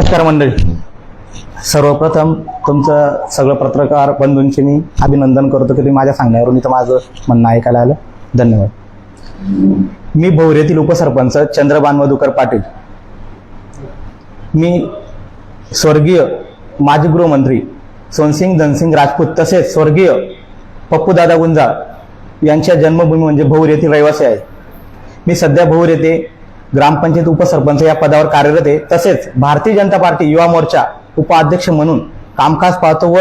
नमस्कार मंडळी. सर्वप्रथम तुमचं सगळं पत्रकार बंधूंचे मी अभिनंदन करतो की तुम्ही माझ्या सांगण्यावरून इथं माझं म्हणणं ऐकायला आलं. धन्यवाद. मी भोवरेतील उपसरपंच चंद्रभान मधुकर पाटील. मी स्वर्गीय माजी गृहमंत्री सोनसिंग धनसिंग राजपूत तसेच स्वर्गीय पप्पूदादा गुंजाळ यांच्या जन्मभूमी म्हणजे भोर येथील रहिवासी आहे. मी सध्या भोर येथे ग्रामपंचायत उपसरपंच या पदावर कार्यरत आहे. तसेच भारतीय जनता पार्टी युवा मोर्चा उपाध्यक्ष म्हणून कामकाज पाहतो व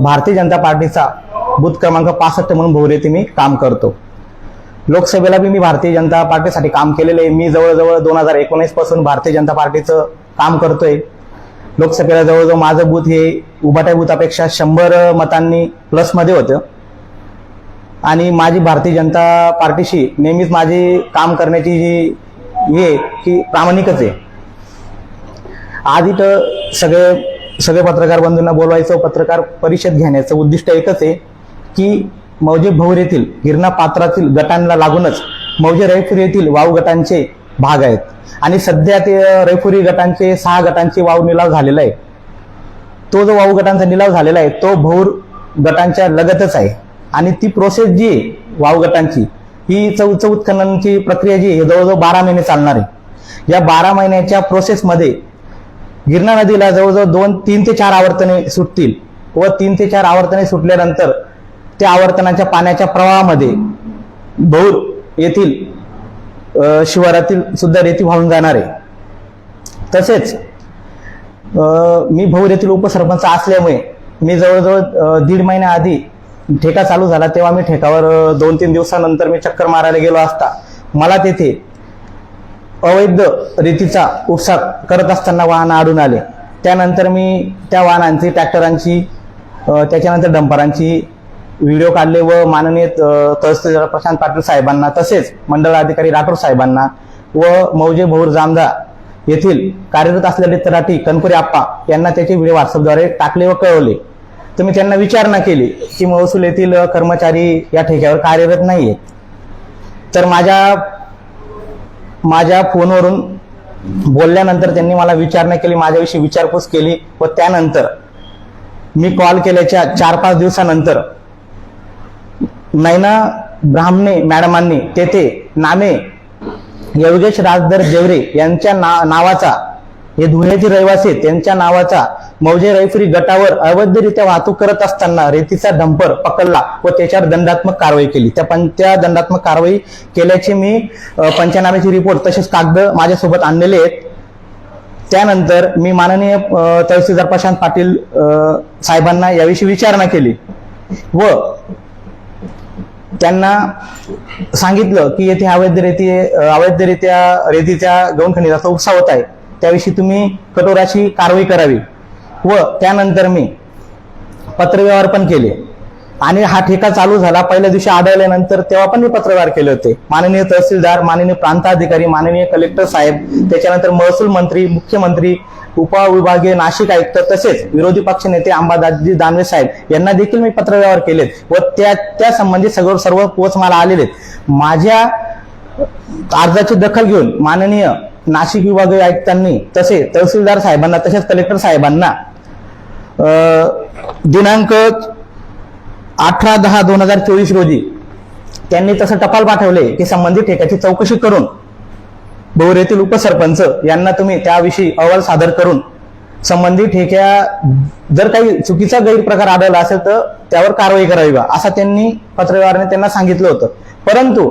भारतीय जनता पार्टीचा बूथ क्रमांक 65 म्हणून भोर येथे मी काम करतो. लोकसभेला मी भारतीय जनता पार्टीसाठी काम केलेले आहे. मी जवळजवळ 2019 पासून भारतीय जनता पार्टीचं काम करतोय. लोकसभेला जवळजवळ माझं बूथ हे उभाट्या बूथापेक्षा 100 मतांनी प्लसमध्ये होतं आणि माझी भारतीय जनता पार्टीशी नेहमीच माझी काम करण्याची जी हे की प्रामाणिकच आहे. आज इथं सगळे पत्रकार बंधूंना बोलवायचं, पत्रकार परिषद घेण्याचं उद्दिष्ट एकच आहे की मौजे भोर येथील गिरणा पात्रातील गटांना लागूनच मौजे रैफुरी येथील वाव गटांचे भाग आहेत आणि सध्या ते रैफुरी गटांचे 6 गटांचे वाव निलाव झालेला आहे. तो जो वाव गटांचा निलाव झालेला आहे तो भोर गटांच्या लगतच आहे आणि ती प्रोसेस जी आहे वाव गटांची ही उत्खननाची प्रक्रिया जी आहे जवळजवळ 12 महिने चालणार आहे. या 12 महिन्याच्या प्रोसेसमध्ये गिरणा नदीला जवळजवळ 3 ते 4 आवर्तने सुटतील व 3 ते 4 आवर्तने सुटल्यानंतर त्या आवर्तनाच्या पाण्याच्या प्रवाहामध्ये भोर येथील शिवारातील सुद्धा रेती वाहून जाणार आहे. तसेच मी भोर येथील उपसरपंच असल्यामुळे मी जवळजवळ 1.5 महिन्याआधी ठेका चालू झाला तेव्हा मी ठेकावर 2-3 दिवसानंतर मी चक्कर मारायला गेलो असता मला तेथे अवैध रेतीचा उपसा करत असताना वाहन आढळून आले. त्यानंतर मी त्या वाहनांची, ट्रॅक्टरांची, त्याच्यानंतर डंपरांची व्हिडिओ काढले व माननीय तहसीलदार प्रशांत पाटील साहेबांना तसेच मंडळ अधिकारी राठोड साहेबांना व मौजे भोर जामदा येथील कार्यरत असलेले तलाठी कणपुरे आप्पा यांना त्याचे व्हिडिओ व्हॉट्सअपद्वारे टाकले व कळवले. तर मी त्यांना विचारणा केली की महसूल येथील कर्मचारी या ठेक्यावर कार्यरत नाहीयेत. तर माझ्या फोनवरून बोलल्यानंतर त्यांनी मला विचारणा केली, माझ्याविषयी विचारपूस केली व त्यानंतर मी कॉल केल्याच्या 4-5 दिवसानंतर नैना ब्राह्मणे मॅडमांनी तेथे नामे योगेश राजधर जेवरे यांच्या नावाचा, हे धुळ्याचे रहिवासी त्यांच्या नावाचा मौजे रैफुरी गटावर अवैधरित्या वाहतूक करत असताना रेतीचा डंपर पकडला व त्याच्यावर दंडात्मक कारवाई केली. त्या दंडात्मक कारवाई केल्याचे मी पंचनाम्याची रिपोर्ट तसेच कागद माझ्यासोबत आणलेले आहेत. त्यानंतर मी माननीय तहसीलदार प्रशांत पाटील साहेबांना याविषयी विचारणा केली व त्यांना सांगितलं की येथे अवैधरित्या रेतीच्या गौण खनिजाचा उपसा होत आहे, त्याविषयी तुम्ही कठोर अशी कारवाई करावी. व त्यानंतर मी पत्रव्यवहार पण केले आणि हा ठेका चालू झाला पहिल्या दिवशी आढळल्यानंतर तेव्हा पण मी पत्रव्यवहार केले होते. माननीय तहसीलदार, माननीय प्रांताधिकारी, माननीय कलेक्टर साहेब, त्याच्यानंतर महसूल मंत्री, मुख्यमंत्री, उपविभागीय नाशिक आयुक्त तसेच विरोधी पक्ष नेते अंबादासजी दानवे साहेब यांना देखील मी पत्रव्यवहार केलेत व त्या संबंधित सर्व पोच मला आलेले. माझ्या अर्जाची दखल घेऊन माननीय नाशिक विभागीय आयुक्तांनी तसे तहसीलदार साहेबांना तसेच कलेक्टर साहेबांना दिनांक 18/10/2024 रोजी त्यांनी तसं टपाल पाठवले की संबंधित ठेक्याची चौकशी करून भोर येथील उपसरपंच यांना तुम्ही त्याविषयी अहवाल सादर करून संबंधित ठेक्या जर काही चुकीचा गैरप्रकार आढळला असेल तर त्यावर कारवाई करावी बा असं त्यांनी पत्रव्यवहाराने त्यांना सांगितलं होतं. परंतु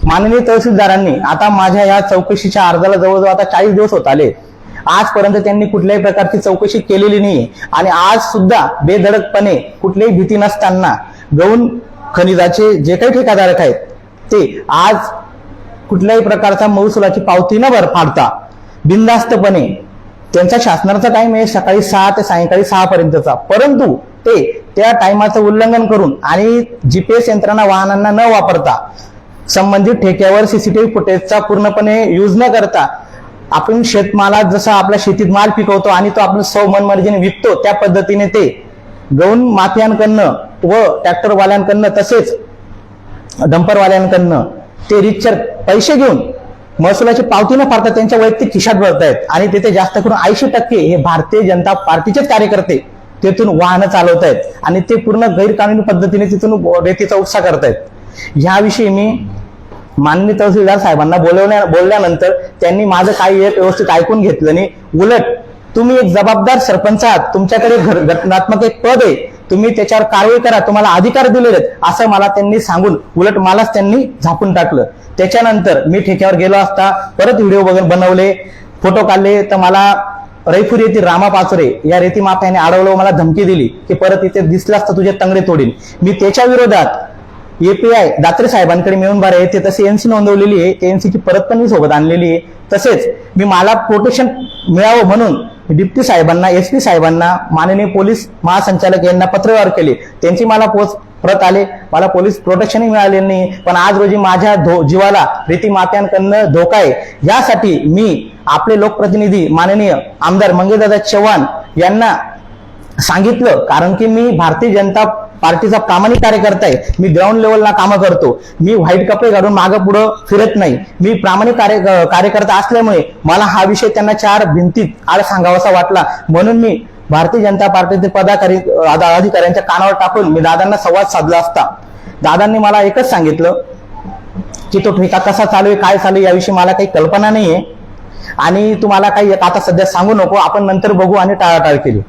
माननीय तहसीलदारांनी आता माझ्या या चौकशीच्या अर्जाला जवळजवळ आता 40 दिवस होत आले, आजपर्यंत त्यांनी कुठल्याही प्रकारची चौकशी केलेली नाही आणि आज सुद्धा बेधडकपणे कुठल्याही भीती नसताना गौण खनिजाचे जे काही ठेकाधारक आहेत ते आज कुठल्याही प्रकारचा महसुलाची पावती न फाडता बिनधास्तपणे त्यांचा शासनाचा टाइम आहे सकाळी 6 ते सायंकाळी 6 पर्यंतचा, परंतु ते त्या टाइमाचं उल्लंघन करून आणि GPS यंत्रणा वाहनांना न वापरता संबंधित ठेक्यावर सीसीटीव्ही फुटेजचा पूर्णपणे यूज न करता आपण शेतमालात जसा आपल्या शेतीत माल पिकवतो आणि तो आपण मनमर्जीने विकतो त्या पद्धतीने ते गौण माफियांकडनं व ट्रॅक्टरवाल्यांकडनं तसेच डंपरवाल्यांकडनं ते रितसर पैसे घेऊन महसुलाची पावती न फाडता त्यांच्या वैयक्तिक खिशात भरतायत आणि तिथे जास्त करून 80% हे भारतीय जनता पार्टीचेच कार्यकर्ते तिथून वाहनं चालवत आहेत आणि ते पूर्ण गैरकानूनी पद्धतीने तिथून रेतीचा उपसा करतायत। याविषयी मी माननीय तहसीलदार साहेबांना बोलल्यानंतर त्यांनी माझं काही एक व्यवस्थित ऐकून घेतलं नाही। उलट तुम्ही एक जबाबदार सरपंच आहात, तुमच्याकडे घटनात्मक एक पद आहे, तुम्ही त्याच्यावर कारवाई करा, तुम्हाला अधिकार दिलेले आहेत असं मला त्यांनी सांगून उलट मलाच त्यांनी झापून टाकलं। त्याच्यानंतर मी ठेक्यावर गेलो असता परत व्हिडिओ बनवले, फोटो काढले, तर मला रैफूर येथील रामा पाचोरे या रेती माफियाने अडवलं, मला धमकी दिली की परत इथे दिसलास तर तुझे तंगडे तोडीन। मी त्याच्या विरोधात API दात्रे साहेबांकडे मिळून बारा येते तसे NC नोंदवलेली आहे, त्या NC ची परत पण मी सोबत आणलेली आहे। तसेच मी मला प्रोटेक्शन मिळावं म्हणून डिप्टी साहेबांना, SP साहेबांना, माननीय पोलीस महासंचालक यांना पत्रव्यवहार केले, त्यांची मला परत आले, मला पोलीस प्रोटेक्शनही मिळाले नाही। पण आज रोजी माझ्या जीवाला रेती माफियांकडनं धोका आहे, यासाठी मी आपले लोकप्रतिनिधी माननीय आमदार मंगेशदादा चव्हाण यांना सांगितलं, कारण की मी भारतीय जनता पार्टीचा प्रामाणिक कार्यकर्ता आहे, मी ग्राउंड लेवलला कामं करतो, मी व्हाईट कपडे घालून मागं पुढं फिरत नाही, मी प्रामाणिक कार्यकर्ता असल्यामुळे मला हा विषय त्यांना 4 भिंतीत आड सांगावासा वाटला, म्हणून मी भारतीय जनता पार्टीचे अधिकाऱ्यांच्या कानावर टाकून मी दादांना संवाद साधला असता दादांनी मला एकच सांगितलं की तो ठेका कसा चालू आहे, काय चालू आहे याविषयी मला काही कल्पना नाहीये आणि तुम्हाला काही आता सध्या सांगू नको, आपण नंतर बघू, आणि टाळाटाळ केली।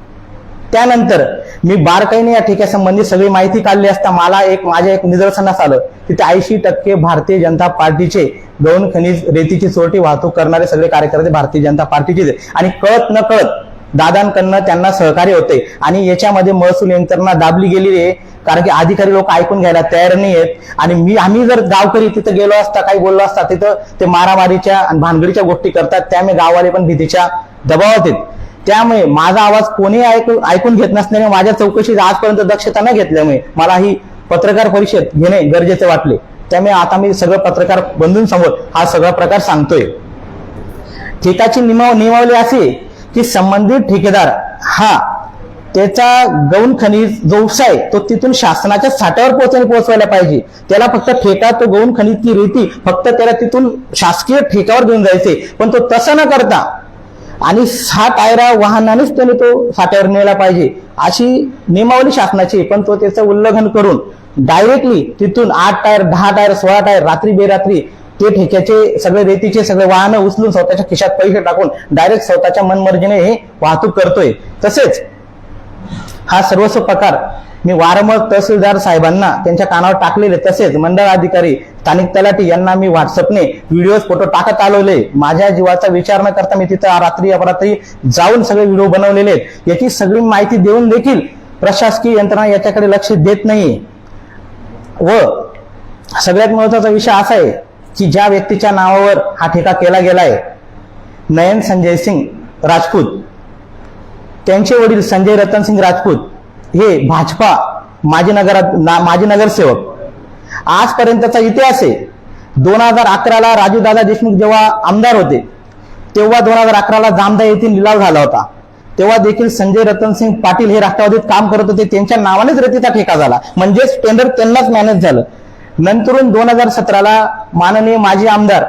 त्यानंतर मी बारकाईने या ठेक्यासंबंधी सगळी माहिती काढली असता माझ्या एक निदर्शनास आलं, तिथे 80% भारतीय जनता पार्टीचे गौण खनिज रेतीची चोरटी वाहतूक करणारे सगळे कार्यकर्ते भारतीय जनता पार्टीचे आणि कळत न कळत दादांकडनं त्यांना सहकार्य होते आणि याच्यामध्ये महसूल यंत्रणा दाबली गेली आहे, कारण की अधिकारी लोक ऐकून घ्यायला तयार नाही आहेत। आणि आम्ही जर गावकरी तिथं गेलो असता, काही बोललो असता, तिथं ते मारामारीच्या आणि भानगडीच्या गोष्टी करतात, त्यामुळे गाववाले पण भीतीच्या दबावात आहेत। त्यामुळे माझा आवाज कोणी ऐकून घेत नसल्याने माझ्या चौकशीत आजपर्यंत दक्षता न घेतल्यामुळे मला ही पत्रकार परिषद घेणे गरजेचे वाटले। त्यामुळे आता मी सगळं पत्रकार बंधूंसमोर हा सगळा प्रकार सांगतोय। ठेक्याची नियमावली अशी की संबंधित ठेकेदार हा त्याचा गौण खनिज जो उपसा आहे तो तिथून शासनाच्या साठ्यावर पोहोचवायला पाहिजे। त्याला फक्त ठेका, तो गौण खनिजची रेती फक्त त्याला तिथून शासकीय ठेक्यावर घेऊन जायचे, पण तो तसं न करता आणि 6 टायरा वाहनानेच त्याने तो साठ्यावर नेला पाहिजे अशी नियमावली शासनाची, पण तो त्याचं उल्लंघन करून डायरेक्टली तिथून 8 टायर, 10 टायर, 16 टायर रात्री बेरात्री ते ठेक्याचे सगळे रेतीचे सगळे वाहनं उचलून स्वतःच्या खिशात पैसे टाकून डायरेक्ट स्वतःच्या मनमर्जीने हे वाहतूक करतोय। तसेच हा सर्वस्व प्रकार मी वारंवार तहसीलदार साहेबांना त्यांच्या कानावर टाकलेले, तसेच मंडळ अधिकारी, स्थानिक तलाठी यांना मी व्हॉट्सअपने व्हिडिओ, फोटो टाकत आलोले। माझ्या जीवाचा विचार न करता मी तिथं रात्री अपरात्री जाऊन सगळे व्हिडिओ बनवलेले आहेत। याची सगळी माहिती देऊन देखील प्रशासकीय यंत्रणा याच्याकडे लक्ष देत नाहीये। व सगळ्यात महत्वाचा विषय असा आहे की ज्या व्यक्तीच्या नावावर हा ठेका केला गेलाय, नयन संजय सिंग राजपूत, त्यांचे वडील संजय रतन सिंग राजपूत हे भाजपा माजी नगरसेवक। आजपर्यंतचा इतिहास आहे, 2011ला राजूदादा देशमुख जेव्हा आमदार होते तेव्हा 2011ला जामदा येथील लिलाव झाला होता, तेव्हा देखील संजय रतन सिंग पाटील हे राष्ट्रवादीत काम करत होते, त्यांच्या नावानेच रेतीचा ठेका झाला, म्हणजेच टेंडर त्यांनाच मॅनेज झालं। नंतरून 2017ला माननीय माजी आमदार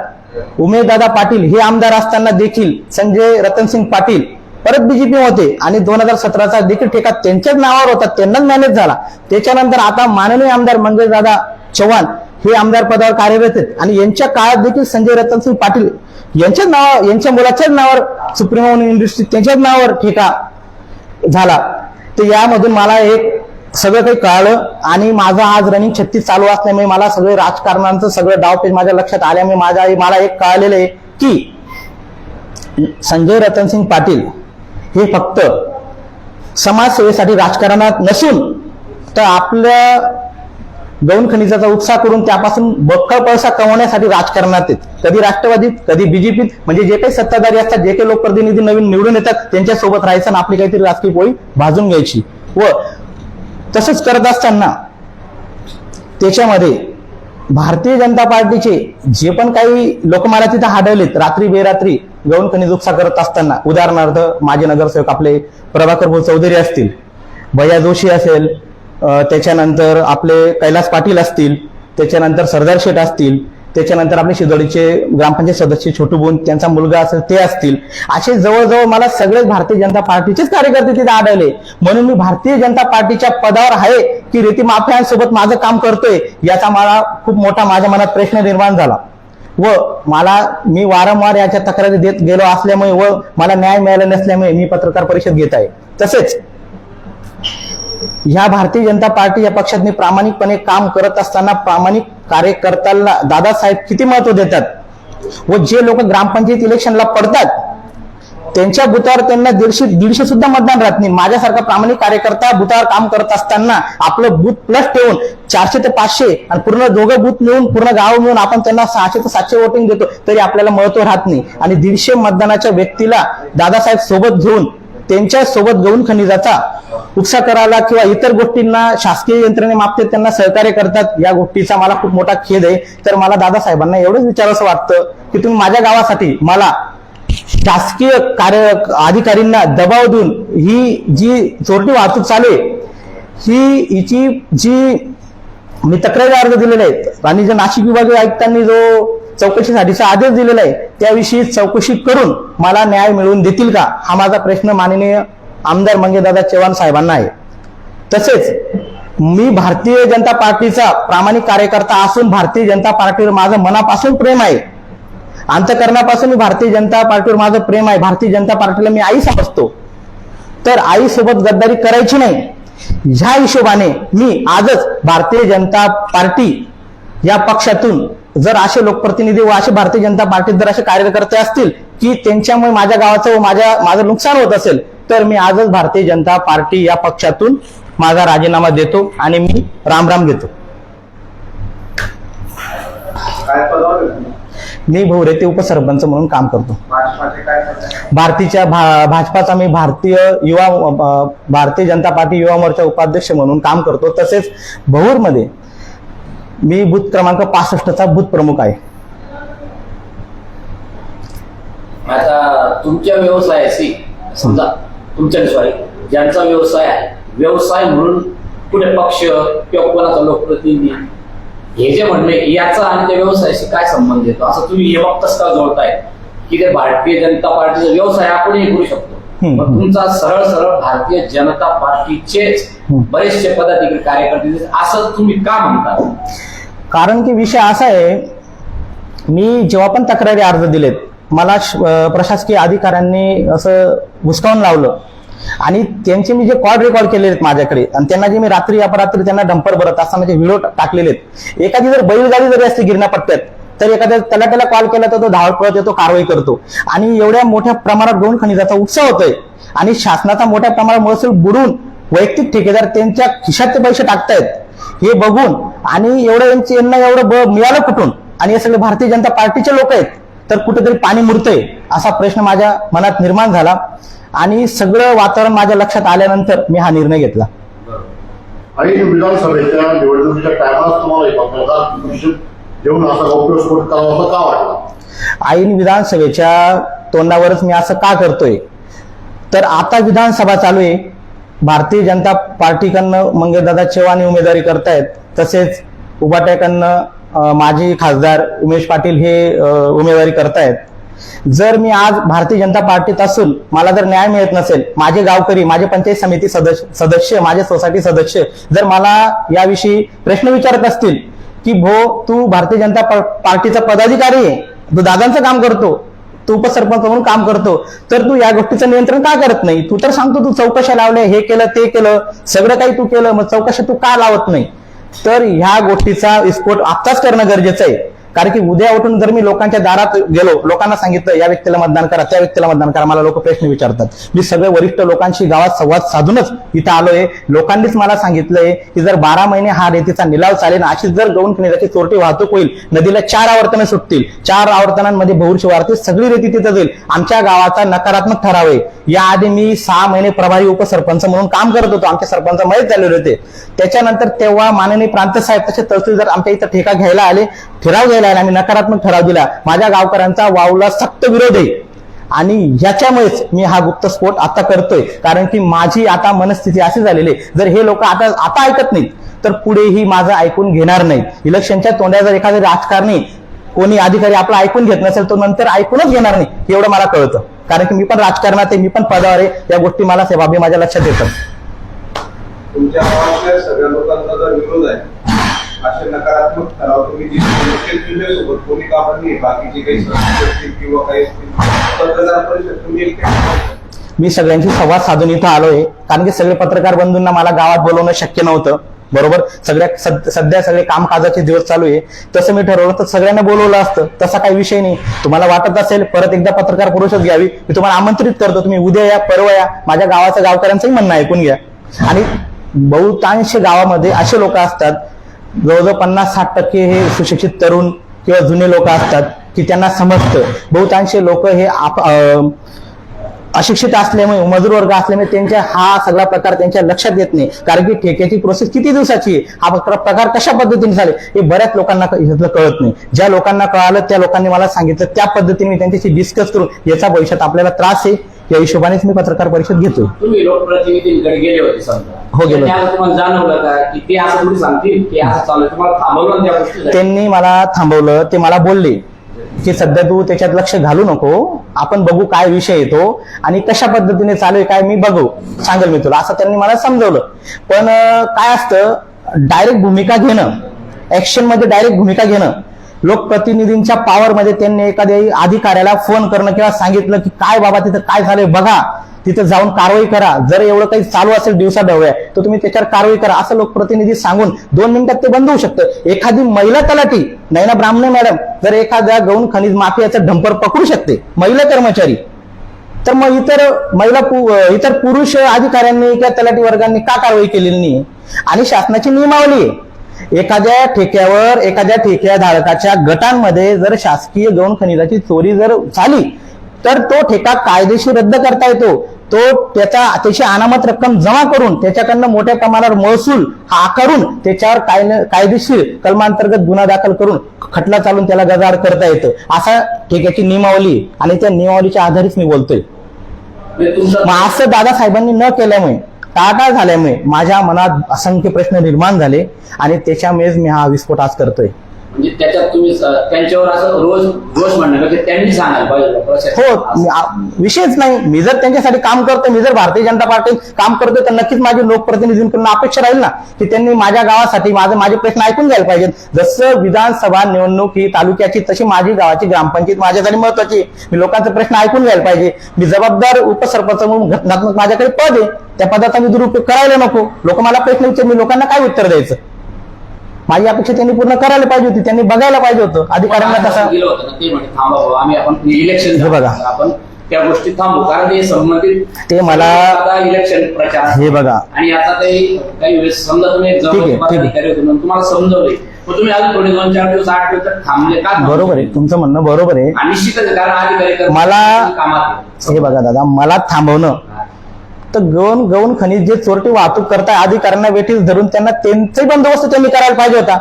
उमेशदादा पाटील हे आमदार असताना देखील संजय रतन सिंग पाटील परत BJP होते आणि 2017चा देखील ठेका त्यांच्याच नावावर होता, त्यांनाच मॅनेज झाला। त्याच्यानंतर आता माननीय आमदार मंगेशदादा चव्हाण हे आमदार पदावर कार्यरत आहेत आणि यांच्या काळात देखील संजय रतन सिंग पाटील यांच्या मुलाच्याच नावावर सुप्रीमो इंडस्ट्री त्यांच्याच नावावर ठेका झाला। तर यामधून मला एक सगळं काही कळलं आणि माझं आज रनिंग 36 चालू असल्यामुळे मला सगळे राजकारणांचं सगळं डावपेच माझ्या लक्षात आल्यामुळे मला एक कळलेलं आहे की संजय रतन सिंग पाटील हे फक्त समाजसेवेसाठी राजकारणात नसून तर आपल्या गौण खनिजाचा उपसा करून त्यापासून बक्कळ पैसा कमवण्यासाठी राजकारणात आहेत, कधी राष्ट्रवादीत, कधी BJPत, म्हणजे जे काही सत्ताधारी असतात, जे काही लोकप्रतिनिधी नवीन निवडून येतात त्यांच्यासोबत राहायचं आणि आपली काहीतरी राजकीय पोळी भाजून घ्यायची। व तसंच करत असताना त्याच्यामध्ये भारतीय जनता पार्टीचे जे पण काही लोक मला तिथे हाडवलेत रात्री बेरात्री गौण खनिज उपसा करत असताना, उदाहरणार्थ माजी नगरसेवक आपले प्रभाकर भाऊ चौधरी असतील, भैया जोशी असेल, त्याच्यानंतर आपले कैलास पाटील असतील, त्याच्यानंतर सरदार शेठ असतील, त्याच्यानंतर आपले शिदोडीचे ग्रामपंचायत सदस्य छोटू बोन, त्यांचा मुलगा असेल ते असतील, असे जवळजवळ मला सगळेच भारतीय जनता पार्टीचेच कार्यकर्ते तिथे आढळले. म्हणून मी भारतीय जनता पार्टीच्या पदावर आहे की रेती माफियांसोबत माझं काम करतोय, याचा मला खूप मोठा माझ्या मनात प्रश्न निर्माण झाला. व मी वारंवार याच्या तक्रारी देत गेलो असल्यामुळे व मला न्याय मिळाला नसल्यामुळे मी पत्रकार परिषद घेत आहे. तसेच ह्या भारतीय जनता पार्टी या पक्षात प्रामाणिकपणे काम करत असताना प्रामाणिक कार्यकर्त्याला दादासाहेब किती महत्व देतात व जे लोक ग्रामपंचायत इलेक्शनला पडतात त्यांच्या बुथावर त्यांना 150 सुद्धा मतदान राहत नाही. माझ्यासारखा प्रामाणिक कार्यकर्ता बुथावर काम करत असताना आपलं बूथ प्लस ठेवून 400 ते 500 आणि पूर्ण दोघं बूथ मिळून पूर्ण गाव मिळून आपण त्यांना 600 ते 700 वोटिंग देतो तरी आपल्याला महत्व राहत नाही. आणि 150 मतदानाच्या व्यक्तीला दादासाहेब सोबत घेऊन त्यांच्या सोबत गौण खनिजाचा उपसा करायला किंवा इतर गोष्टींना शासकीय यंत्रणेमार्फत त्यांना सहकार्य करतात, या गोष्टीचा मला खूप मोठा खेद आहे. तर मला दादासाहेबांना एवढंच विचारावं वाटतं की तुम्ही माझ्या गावासाठी मला शासकीय अधिकाऱ्यांना दबाव देऊन ही जी चोरटी वाहतूक चालू आहे हिची जी मी तक्रारी अर्ज दिलेले आहेत आणि जे नाशिक विभागीय आयुक्तांनी जो चौकशीसाठीचा आदेश दिलेला आहे त्याविषयी चौकशी करून मला न्याय मिळवून देतील का, हा माझा प्रश्न माननीय आमदार मंगेशदादा चव्हाण साहेबांना आहे. तसेच मी भारतीय जनता पार्टीचा प्रामाणिक कार्यकर्ता असून भारतीय जनता पार्टीवर माझं मनापासून प्रेम आहे, अंतःकरणापासून मी भारतीय जनता पार्टीवर माझं प्रेम आहे. भारतीय जनता पार्टीला मी आई समजतो, तर आई सोबत गद्दारी करायची नाही ह्या हिशोबाने मी आजच भारतीय जनता पार्टी या पक्षातून जर असे लोकप्रतिनिधी व असे भारतीय जनता पार्टीत जर असे कार्यकर्ते असतील की त्यांच्यामुळे माझ्या गावाचं व माझं नुकसान होत असेल तर मी आजच भारतीय जनता पार्टी या पक्षातून माझा राजीनामा देतो आणि मी रामराम घेतो. मी भोवरेते उपसरपंच म्हणून काम करतो. भाजपाचा मी भारतीय जनता पार्टी युवा मोर्चा उपाध्यक्ष म्हणून काम करतो. तसेच भोरमध्ये मी बूथ क्रमांक 65चा बूथ प्रमुख आहे. आता तुमच्या व्यवसायाशी समजा तुमच्या ज्यांचा व्यवसाय आहे, व्यवसाय म्हणून कुठे पक्ष किंवा कोणाचा लोकप्रतिनिधी हे जे म्हणणे याचा आणि त्या व्यवसायाशी काय संबंध येतो असं तुम्ही हे बघताच का जोडताय की ते भारतीय जनता पार्टीचा व्यवसाय आपणही करू शकतो. तुमचा सरळ सरळ भारतीय जनता पार्टीचेच बरेचसे पदाधिकारी कार्यकर्ते असं तुम्ही का म्हणता? कारण की विषय असा आहे, मी जेव्हा पण तक्रारी अर्ज दिलेत मला प्रशासकीय अधिकाऱ्यांनी असं हुसकावून लावलं आणि त्यांचे मी जे कॉल रेकॉर्ड केलेले आहेत माझ्याकडे आणि त्यांना जे मी रात्री अपरात्री त्यांना डंपर भरत असताना जे व्हिडिओ टाकलेले आहेत, एखादी जर बैलगाडी जरी असते गिरणा पट्ट्यात तर एखाद्या त्याला कॉल केला तर तो धावत पळत येतो, कारवाई करतो. आणि एवढ्या मोठ्या प्रमाणात गौण खनिजाचा उत्सव होतोय आणि शासनाचा मोठ्या प्रमाणात महसूल बुडून वैयक्तिक ठेकेदार त्यांच्या खिशात ते पैसे टाकतायत हे बघून आणि यांना एवढं मिळालं कुठून आणि हे सगळे भारतीय जनता पार्टीचे लोक आहेत तर कुठेतरी पाणी मुरतंय असा प्रश्न माझ्या मनात निर्माण झाला आणि सगळं वातावरण माझ्या लक्षात आल्यानंतर मी हा निर्णय घेतला. आणि विधानसभेच्या निवडणुकीच्या टायमाला तुम्हाला जेवण असा गौप्यस्फोट करावा का वाटला? ऐन विधानसभेच्या तोंडावरच मी असं का करतोय तर आता विधानसभा चालू आहे, भारतीय जनता पार्टीकडनं मंगेशदादा चव्हाण उमेदवारी करतायत, तसेच उभाट्याकडनं माजी खासदार उमेश पाटील हे उमेदवारी करतायत. जर मी आज भारतीय जनता पार्टीत असून मला जर न्याय मिळत नसेल, माझे गावकरी, माझे पंचायत समिती सदस्य, माझे सोसायटी सदस्य जर मला याविषयी प्रश्न विचारत असतील की तू भारतीय जनता पार्टीचा पदाधिकारी आहे, तू दादांचं काम करतो, तू उपसरपंच म्हणून काम करतो, तर तू या गोष्टीचं नियंत्रण का करत नाही? तू तर सांगतो तू चौकशा लावल्या, हे केलं ते केलं, सगळं काही तू केलं, मग चौकशा तू का लावत नाही? तर ह्या गोष्टीचा विस्फोट आत्ताच करणं गरजेचं आहे. कारण की उद्या उठून जर मी लोकांच्या दारात गेलो, लोकांना सांगितलं या व्यक्तीला मतदान करा, त्या व्यक्तीला मतदान करा, मला लोक प्रश्न विचारतात. मी सगळे वरिष्ठ लोकांशी गावात संवाद साधूनच इथं आलोय. लोकांनीच मला सांगितलंय की जर 12 महिने हा रेतीचा निलाव चालेल, अशीच जर गौण खनिजाची चोरटी वाहतूक होईल, नदीला 4 आवर्तनं सुटतील, 4 आवर्तनांमध्ये भोर शिवारातील सगळी रेती तिथं जाईल, आमच्या गावाचा नकारात्मक ठराव आहे. याआधी मी 6 महिने प्रभारी उपसरपंच म्हणून काम करत होतो, आमचे सरपंच मयत झालेले होते. त्याच्यानंतर तेव्हा माननीय प्रांत साहेब तसे तहसीलदार आमच्या इथं ठेका घ्यायला आले, ठराव घ्यायला आले, आम्ही नकारात्मक ठराव दिला. माझ्या गावकऱ्यांचा वावला सक्त विरोध आहे आणि ह्याच्यामुळेच मी हा गुप्तस्फोट आता करतोय. कारण की माझी आता मनस्थिती अशी झालेली आहे, जर हे लोक आता ऐकत नाहीत तर पुढेही माझं ऐकून घेणार नाहीत. इलेक्शनच्या तोंड्या जर एखादे राजकारणी कोणी अधिकारी आपलं ऐकून घेत नसेल तो नंतर ऐकूनच घेणार नाही, एवढं मला कळतं. कारण की मी पण राजकारणात आहे, मी पण पदावर आहे, या गोष्टी मला सेवाबी माझ्या लक्षात येतात. तुमच्या गावातल्या सगळ्या लोकांचा जर विरोध आहे, असे नकारात्मक ठराव तुम्ही सोबत कोणी कामं नाही, बाकीचे काही संस्था असतील किंवा काही पत्रकार परिषद तुम्ही मी सगळ्यांशी संवाद साधून इथं आलोय, कारण की सगळे पत्रकार बंधूंना मला गावात बोलवणं शक्य नव्हतं. बरोबर, सध्या सगळे कामकाजाचे दिवस चालू आहे. तसं मी ठरवलं तर सगळ्यांना बोलवलं असतं, तसा काही विषय नाही. तुम्हाला वाटत असेल परत एकदा पत्रकार परिषद घ्यावी, मी तुम्हाला आमंत्रित करतो. तुम्ही उद्या या, परवा या, माझ्या गावाच्या गावकऱ्यांचंही म्हणणं ऐकून घ्या. आणि बहुतांश गावामध्ये असे लोक असतात, जवळजवळ 50-60% हे सुशिक्षित तरुण किंवा जुने लोक असतात की त्यांना समजतं. बहुतांश लोक हे अशिक्षित असल्यामुळे, मजूर वर्ग असल्यामुळे त्यांच्या हा सगळा प्रकार त्यांच्या लक्षात येत नाही. कारण की ठेक्याची प्रोसेस किती दिवसाची आहे, हा प्रकार कशा पद्धतीने झाले हे बऱ्याच लोकांना इथलं कळत नाही. ज्या लोकांना कळालं त्या लोकांनी मला सांगितलं, त्या पद्धतीने मी त्यांच्याशी डिस्कस करून याचा भविष्यात आपल्याला त्रास आहे या हिशोबानेच मी पत्रकार परिषद घेतोय. तुम्ही लोकप्रतिनिधींकडे गेले होते समजा, हो गेलो. तुम्हाला जाणवलं का की ते असं तुम्ही सांगतील की असं चालू आहे, तुम्हाला थांबवलं त्या गोष्टी? त्यांनी मला थांबवलं. ते मला बोलले की सध्या तू त्याच्यात लक्ष घालू नको, आपण बघू काय विषय येतो आणि कशा पद्धतीने चालू आहे काय मी बघू, सांगेल मी तुला, असं त्यांनी मला समजवलं. पण काय असतं, डायरेक्ट भूमिका घेणं, ऍक्शन मध्ये डायरेक्ट भूमिका घेणं, लोकप्रतिनिधींच्या पॉवर मध्ये त्यांनी एखाद्या अधिकाऱ्याला फोन करणं किंवा सांगितलं की काय बाबा तिथं काय झालंय बघा, तिथं जाऊन कारवाई करा, जर एवढं काही चालू असेल दिवसा ढवळ्या तर तुम्ही त्याच्यावर कारवाई करा, असं लोकप्रतिनिधी सांगून 2 मिनिटात ते बंद होऊ शकतं. एखादी महिला तलाठी, नैना ब्राह्मणे मॅडम, जर एखाद्या गौण खनिज माफियाचं ढंपर पकडू शकते, महिला कर्मचारी, तर मग इतर पुरुष अधिकाऱ्यांनी किंवा तलाठी वर्गांनी का कारवाई केलेली नाही? आणि शासनाची नियमावली आहे, एखाद्या ठेक्यावर, एखाद्या ठेकेधारकाच्या गटांमध्ये जर शासकीय गौण खनिजाची चोरी जर झाली तर तो ठेका कायदेशीर रद्द करता येतो. तो त्याची अनामत रक्कम जमा करून त्याच्याकडनं मोठ्या प्रमाणावर महसूल हा आकारून त्याच्यावर कायदेशीर कलमांतर्गत गुन्हा दाखल करून खटला चालून त्याला गजाआड करता येतं. असा ठेक्याची नियमावली आणि त्या नियमावलीच्या आधारेच मी बोलतोय. मग असं दादासाहेबांनी न केल्यामुळे, टाळाटाळ झाल्यामुळे माझ्या मनात असंख्य प्रश्न निर्माण झाले आणि त्याच्यामुळेच मी हा विस्फोट आज करतोय. म्हणजे त्याच्यात तुम्ही त्यांच्यावर असं रोष म्हणणं की त्यांनी सांगायला पाहिजे? हो, विषयच नाही. मी जर त्यांच्यासाठी काम करतो, मी जर भारतीय जनता पार्टीत काम करतोय तर नक्कीच माझी लोकप्रतिनिधींकडून अपेक्षा राहील ना की त्यांनी माझ्या गावासाठी माझे प्रश्न ऐकून घ्यायला पाहिजेत. जसं विधानसभा निवडणूक ही तालुक्याची, तशी माझी गावाची ग्रामपंचायत माझ्यासाठी महत्वाची. मी लोकांचे प्रश्न ऐकून घ्यायला पाहिजे. मी जबाबदार उपसरपंच म्हणून घटनात्मक माझ्याकडे पद आहे, त्या पदाचा मी दुरुपयोग करायला नको. लोक मला प्रश्न विचार, मी लोकांना काय उत्तर द्यायचं? माझी अपेक्षा त्यांनी पूर्ण करायला पाहिजे होती, त्यांनी बघायला पाहिजे होतं. अधिकाऱ्यांना तसा गेलं होतं ना, ते म्हणजे थांबा आम्ही आपण इलेक्शन बघा, आपण त्या गोष्टी थांबू, कारण ते संबंधित ते मला इलेक्शन प्रचार हे बघा. आणि आता काही वेळेस समजा तुम्ही अधिकारी होते म्हणून तुम्हाला समजवले, मग तुम्ही अजून थोडे 2-4 दिवस 8 दिवस थांबले का? बरोबर आहे, तुमचं म्हणणं बरोबर आहे. निश्चितच, कारण अधिकारी मला कामात हे बघा दादा, मला थांबवणं तर गौण खनिज जे चोरटी वाहतूक करताय अधिकाऱ्यांना वेठीस धरून त्यांना त्यांचाही बंदोबस्त त्यांनी करायला पाहिजे होता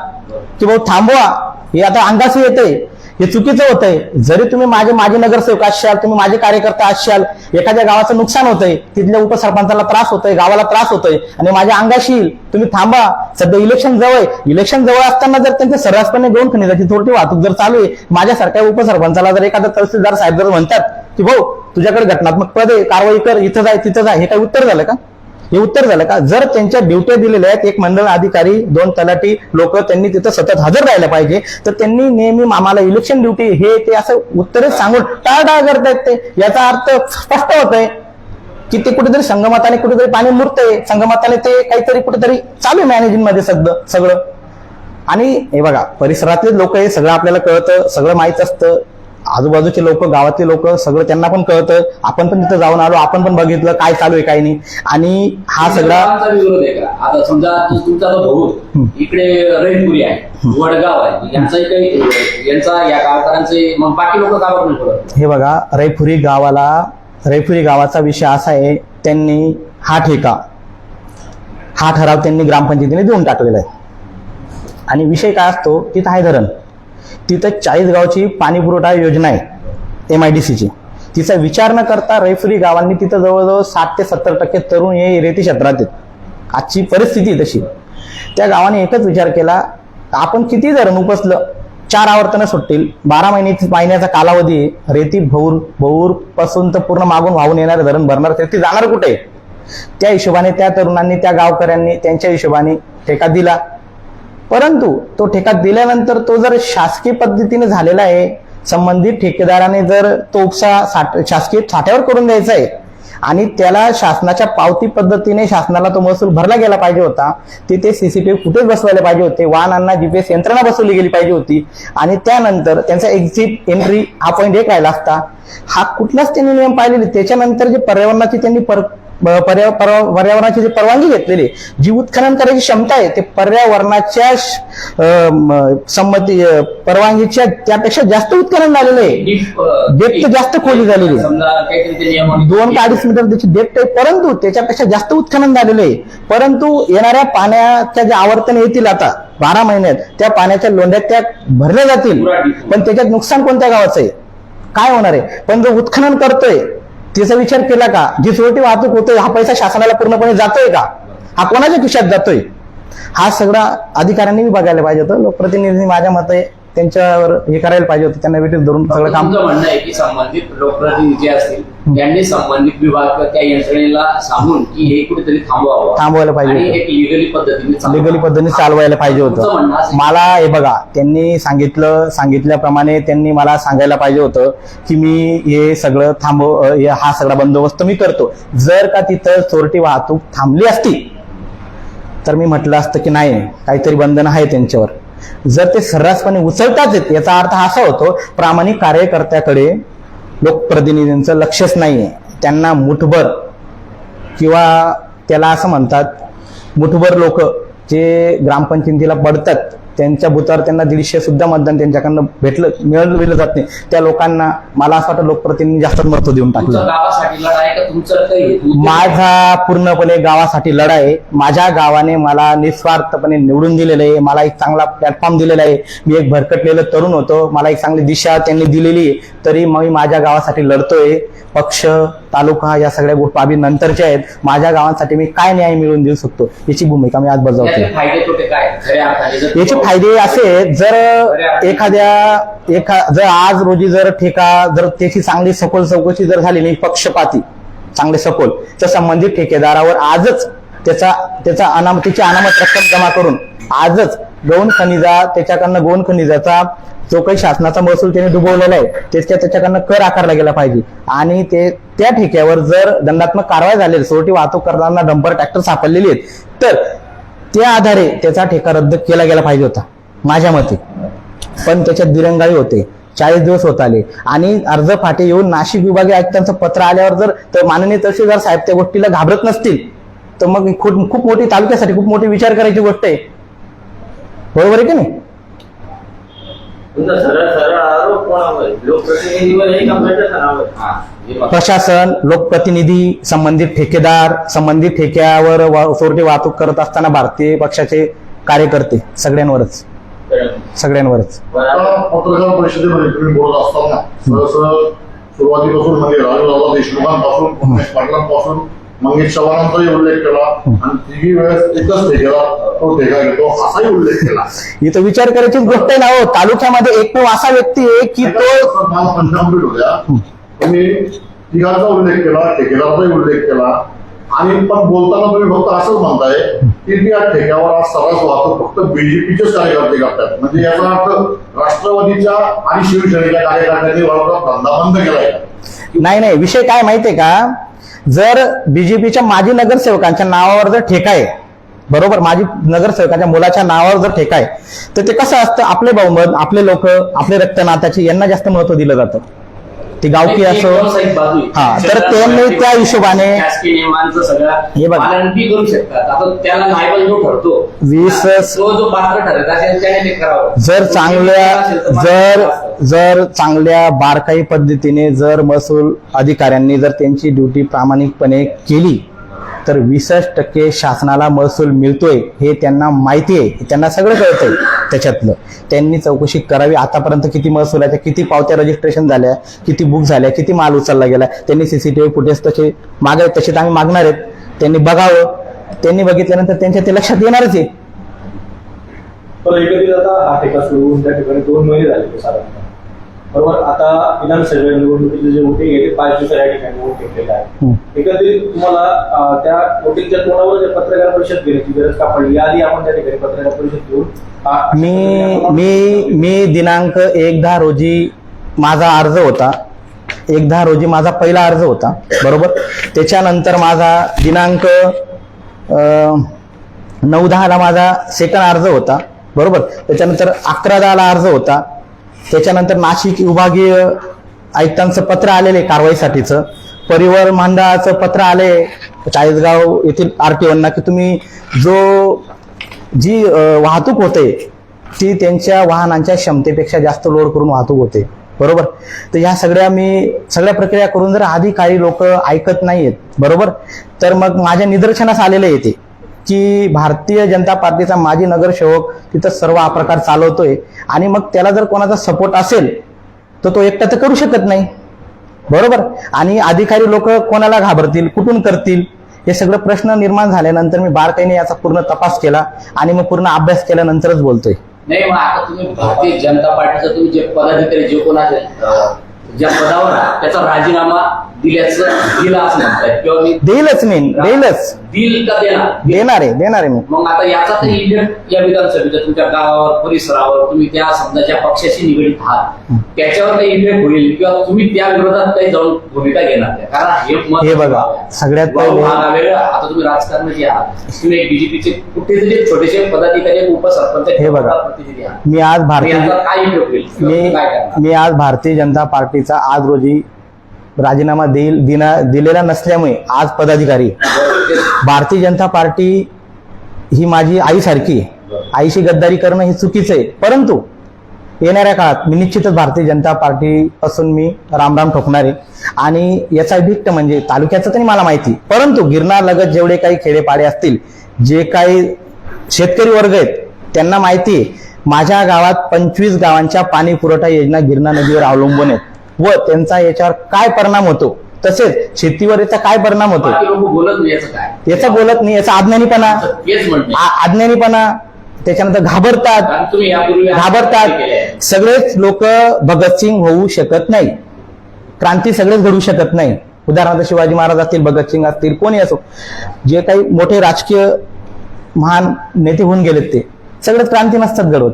की भाऊ थांबवा, हे आता अंगाशी येतंय, हे चुकीचं होतंय. जरी तुम्ही माझे नगरसेवक असाल, तुम्ही माझे कार्यकर्ता असाल, एखाद्या गावाचं नुकसान होतंय, तिथल्या उपसरपंचाला त्रास होतोय, गावाला त्रास होतोय आणि माझ्या अंगाशी येईल, तुम्ही थांबा. सध्या इलेक्शन जवळ असताना जर त्यांचे सर्रासपणे गौण खनिजाची चोरटी वाहतूक जर चालू आहे, माझ्यासारख्या उपसरपंचाला जर एखादा तहसीलदार साहेब जर म्हणतात की भाऊ तुझ्याकडे घटनात्मक पद आहे, कारवाई कर, इथं जाय तिथं जाय, हे काही उत्तर झालं का? हे उत्तर झालं का? जर त्यांच्या ड्युट्या दिलेल्या आहेत, एक मंडळ अधिकारी, 2 तलाठी लोक, त्यांनी तिथं सतत हजर राहायला पाहिजे, तर त्यांनी नेहमी आम्हाला इलेक्शन ड्युटी हे ते असं उत्तरेच सांगून टाळाटाळ करतायत. ते याचा अर्थ स्पष्ट होतोय की ते कुठेतरी संगमताने कुठेतरी पाणी मुरतंय, संगमताने ते काहीतरी कुठेतरी चालू मॅनेजिंग मध्ये सगळं. आणि हे बघा, परिसरातले लोक हे सगळं आपल्याला कळतं, सगळं माहित असतं. आजूबाजूचे लोक, गावातले लोक, सगळं त्यांना पण कळतं. आपण पण तिथं जाऊन आलो, आपण पण बघितलं काय चालू आहे काय नाही. आणि हा सगळा विरोध आहे का? आता समजा तुमचा तो भाऊ इकडे रहिपुरी आहे, वडगाव आहे, यांचा या गावकऱ्यांचे, मग बाकी लोक गावात नाही पडत? हे बघा, रहिपुरी गावाचा विषय असा आहे, त्यांनी हा ठराव त्यांनी ग्रामपंचायतीने देऊन टाकलेला आहे. आणि विषय काय असतो, तिथं आहे धरण, तिथं 40 गावची पाणी पुरवठा योजना आहे MIDCची. तिचा विचार न करता रहिपुरी गावांनी तिथं जवळजवळ 60 ते 70% तरुण हे रेती क्षेत्रात आहेत. आजची परिस्थिती तशी. त्या गावाने एकच विचार केला, आपण किती धरण उपसलं 4 आवर्तनं सुटतील, 12 महिन्याचा कालावधी आहे. रेती भौर पासून तर पूर्ण मागून वाहून येणारे धरण भरणार, रेती जाणार कुठे? त्या हिशोबाने त्या तरुणांनी, त्या गावकऱ्यांनी त्यांच्या हिशोबाने ठेका दिला. परंतु तो ठेका दिल्यानंतर तो जर शासकीय पद्धतीने झालेला आहे, संबंधित ठेकेदाराने जर तो उपसा शासकीय साठ्यावर करून द्यायचा आहे आणि त्याला शासनाच्या पावती पद्धतीने शासनाला तो महसूल भरला गेला पाहिजे होता. तिथे सीसीटीव्ही फुटेज बसवायला पाहिजे होते, वाहनांना जीपीएस यंत्रणा बसवली गेली पाहिजे होती आणि त्यानंतर त्यांचा एक्झिट एंट्री हा पॉईंट 1 राहिला असता. हा कुठलाच त्यांनी नियम पाळलेले. त्याच्यानंतर जे पर्यावरणाची त्यांनी पर्यावरणाची जी परवानगी घेतलेली, जी उत्खनन करायची क्षमता आहे, ते पर्यावरणाच्या संमती परवानगीच्या त्यापेक्षा जास्त उत्खनन झालेलं आहे. डेप्थ जास्त खोली झालेली आहे, समजा काहीतरी ते नियम 2 ते 2.5 मीटर त्याची डेप्थ आहे, परंतु त्याच्यापेक्षा जास्त उत्खनन झालेलं आहे. परंतु येणाऱ्या पाण्याच्या जे आवर्तन येतील आता 12 महिन्यात, त्या पाण्याच्या लोंढ्यात त्या भरल्या जातील. पण त्याच्यात नुकसान कोणत्या गावाचं आहे? काय होणार आहे? पण जो उत्खनन करतोय त्याचा विचार केला का? जी चोरटी वाहतूक होतोय हा पैसा शासनाला पूर्णपणे जातोय का? हा कोणाच्या खिशात जातोय? हा सगळा अधिकाऱ्यांनी बघायला पाहिजे होतं. लोकप्रतिनिधींनी माझ्या मते त्यांच्यावर हे करायला पाहिजे होतं, त्यांना विटीत धरून सगळं काम. तुमचं म्हणणं आहे की संबंधित लोकप्रतिनिधी जे असतील त्यांनी संबंधित विभाग त्या यंत्रणेला सांगून की हे कुठेतरी थांबवायला पाहिजे आणि होतं. एक लिगली पद्धतीने चालवायला पाहिजे तुमचं होतं. म्हणणं असं- मला हे बघा, त्यांनी सांगितल्याप्रमाणे त्यांनी मला सांगायला पाहिजे होतं की मी हे सगळं हा सगळा बंदोबस्त मी करतो. जर का तिथं चोरटी वाहतूक थांबली असती तर मी म्हटलं असतं की नाही, काहीतरी बंधन आहे त्यांच्यावर. जर ते सर्रासपणे उचलताच येत, याचा अर्थ असा होतो प्रामाणिक कार्यकर्त्याकडे लोकप्रतिनिधींचं लक्षच नाहीये. त्यांना मुठभर किंवा त्याला असं म्हणतात, मुठभर लोक जे ग्रामपंचायतीला पडतात त्यांच्या बुथावर त्यांना 150 सुद्धा मतदान त्यांच्याकडनं मिळवलं जात नाही. त्या लोकांना मला असं वाटतं लोकप्रतिनिधी जास्त महत्व देऊन तुमचं टाकलं. गावासाठी लढा आहे का तुमचं काही हेतू? माझा पूर्णपणे गावासाठी लढा आहे. माझ्या गावाने मला निस्वार्थपणे निवडून दिलेलं आहे, मला एक चांगला प्लॅटफॉर्म दिलेला आहे. मी एक भरकटलेलं तरुण होतो, मला एक चांगली दिशा त्यांनी दिलेली आहे, तरी मी माझ्या गावासाठी लढतोय. पक्ष, तालुका या सगळ्या बाबी नंतरच्या आहेत. माझ्या गावांसाठी मी काय न्याय मिळवून देऊ शकतो याची भूमिका मी आज बजावतो. याचे फायदे तोटे काय खऱ्या अर्थाने? याचे फायदे असे, जर आज रोजी जर त्याची चांगली सखोल चौकशी जर झाली नाही, पक्षपाती चांगले सखोल, तर संबंधित ठेकेदारावर आजच त्याची अनामत रक्कम जमा करून आजच त्याच्याकडनं गौण खनिजाचा जो काही शासनाचा महसूल त्याने डुबवलेला आहे त्याच्याकडनं कर आकारला गेला पाहिजे. आणि त्या ठेक्यावर जर दंडात्मक कारवाई झाली, चोरटी वाहतूक करताना डंपर ट्रॅक्टर सापडलेली आहेत, तर त्या आधारे त्याचा ठेका रद्द केला गेला पाहिजे होता माझ्या मते. पण त्याच्यात दिरंगाई होते. 40 दिवस होत आले आणि अर्ज फाटे येऊन नाशिक विभागीय आयुक्तांचं पत्र आल्यावर जर माननीय तहसीलदार साहेब त्या गोष्टीला घाबरत नसतील तर मग खूप मोठी तालुक्यासाठी खूप मोठी विचार करायची गोष्ट आहे. बरोबर आहे की नाही? प्रशासन, लोकप्रतिनिधी, संबंधित ठेकेदार, संबंधित ठेक्यावर चोरटी वाहतूक करत असताना भारतीय पक्षाचे कार्यकर्ते, सगळ्यांवरच. आता पत्रकार परिषदेमध्ये तुम्ही बोलत असताना सुरुवातीपासून म्हणजे राजूदादा देशमुखांपासून, उमेश पाटलांपासून मंगेश चव्हाणांचाही उल्लेख केला आणि तिघी वेळेस एकच ठेकेदार तो ठेका घेतो असाही उल्लेख केला. इथं विचार करायचीच गोष्ट आहे ना हो. तालुक्यामध्ये एकमेव असा व्यक्ती आहे की तो कंप्लीट होत्या. तुम्ही तिघांचा उल्लेख केला, ठेकेदाराचाही उल्लेख केला आणि पण बोलताना तुम्ही फक्त असंच म्हणताय की त्या ठेक्यावर आज सर्रास वाहतूक फक्त बीजेपीचेच कार्यकर्ते करतात. म्हणजे याचा अर्थ राष्ट्रवादीच्या आणि शिवसेनेच्या कार्यकर्त्यांनी धंदा बंद केलाय. नाही, विषय काय माहितीये का? जर बीजेपीच्या माजी नगरसेवकांच्या नावावर जर ठेका आहे, बरोबर, माजी नगरसेवकांच्या मुलाच्या नावावर जर ठेका आहे, तर ते कसं असतं, आपले बहुमत, आपले लोक, आपले रक्तनात्याचे यांना जास्त महत्व दिलं जातं. ती गावकी असो, तर त्यांनी त्या हिशोबाने शासकीय नियमांचं सगळं हे बघा, पालन करू शकतात. आता त्याला नायबल जो ठरतो, 20 तो जो पात्र ठरत असेल त्याने ते करावं. जर चांगल्या बारकाई पद्धतीने जर महसूल अधिकाऱ्यांनी जर त्यांची ड्युटी प्रामाणिकपणे केली तर 20% शासनाला महसूल मिळतोय हे त्यांना माहिती आहे, त्यांना सगळं कळतंय. त्याच्यातलं त्यांनी चौकशी करावी. आतापर्यंत किती महसुलाच्या, किती पावत्या रजिस्ट्रेशन झाल्या, किती बुक झाल्या, किती माल उचलला गेला, त्यांनी सीसीटीव्ही फुटेज तसे आम्ही मागणार आहेत. त्यांनी बघावं. त्यांनी बघितल्यानंतर त्यांच्या ते लक्षात येणारच आहे. पण एकत्रित आता हा ठेका सोडून त्या ठिकाणी 2 महिने झाले साधारणतः. बरोबर. आता विधानसभा निवडणुकीचे जे वोटिंग आहे ते 5 दिवसाच्या या ठिकाणी वोटिंग केलं आहे. एकत्रित तुम्हाला त्या वोटिंगच्या तोंडावर पत्रकार परिषद घेण्याची गरज का पडली? याआधी आपण त्या ठिकाणी पत्रकार परिषद घेऊन मी दिनांक 1/10 रोजी माझा अर्ज होता. 1/10 रोजी माझा पहिला अर्ज होता. बरोबर. त्याच्यानंतर माझा दिनांक 9/10 माझा सेकंड अर्ज होता. बरोबर. त्याच्यानंतर 11/10 अर्ज होता. त्याच्यानंतर नाशिक विभागीय आयुक्तांचं पत्र आलेले कारवाईसाठीचं. परिवहन मंडळाचं पत्र आले चाळीसगाव येथील RTOंना की तुम्ही जी वाहतूक होते ती त्यांच्या वाहनांच्या क्षमतेपेक्षा जास्त लोड करून वाहतूक होते. बरोबर. तर ह्या सगळ्या प्रक्रिया करून जर अधिकारी लोक ऐकत नाहीयेत, बरोबर, तर मग माझ्या निदर्शनास आलेलं येते की भारतीय जनता पार्टीचा माजी नगरसेवक तिथं सर्व हा प्रकार चालवतोय आणि मग त्याला जर कोणाचा सपोर्ट असेल तर तो एकटा तर करू शकत नाही. बरोबर. आणि अधिकारी लोक कोणाला घाबरतील, कुठून करतील, हे सगळं प्रश्न निर्माण झाल्यानंतर मी बारकाईने याचा पूर्ण तपास केला आणि मग पूर्ण अभ्यास केल्यानंतरच बोलतोय. नाही, मग आता तुम्ही भारतीय जनता पार्टीचं तुम्ही जे पदाधिकारी जे कोण आहे ज्या पदावर आहे त्याचा राजीनामा दिला असं म्हणताय किंवा मी देईलच दिल का देणार आहे मी. मग आता याचा तर इफेक्ट या विधानसभेच्या तुमच्या गावावर, परिसरावर, तुम्ही त्या समजा ज्या पक्षाशी निगडीत आहात त्याच्यावर काही इफेक्ट होईल किंवा तुम्ही त्या विरोधात काही जाऊन भूमिका घेणार नाही? कारण हे बघा, सगळ्यात पहिले आता तुम्ही राजकारणाचे आहात, तुम्ही एक बीजेपीचे कुठेतरी छोटेसे पदाधिकारी, उपसरपंच, हे बघा, प्रतिनिधी आहात. मी आज काय इफेक्ट होईल? मी आज भारतीय जनता पार्टीचा आज रोजी राजीनामा दिलेला नसल्यामुळे आज पदाधिकारी. भारतीय जनता पार्टी ही माझी आईसारखी, आईशी गद्दारी करणं हे चुकीचं आहे. परंतु येणाऱ्या काळात मी निश्चितच भारतीय जनता पार्टी पासून मी रामराम ठोकणार आहे. आणि याचा इफेक्ट म्हणजे तालुक्याचं तरी मला माहिती, परंतु गिरनार लगत जेवढे काही खेडेपाडे असतील, जे काही शेतकरी वर्ग आहेत त्यांना माहिती आहे माझ्या गावात 25 गावांच्या पाणी पुरवठा योजना गिरनार नदीवर अवलंबून आहेत व त्यांचा याच्यावर काय परिणाम होतो, तसेच शेतीवर याचा काय परिणाम होतो याचा बोलत नाही. याचा अज्ञानीपणा, त्याच्यानंतर घाबरतात. सगळेच लोक भगतसिंग होऊ शकत नाही, क्रांती सगळेच घडू शकत नाही. उदाहरणार्थ शिवाजी महाराज असतील, भगतसिंग असतील, कोणी असो, जे काही मोठे राजकीय महान नेते होऊन गेलेत ते सगळेच क्रांती नसतात घडवत.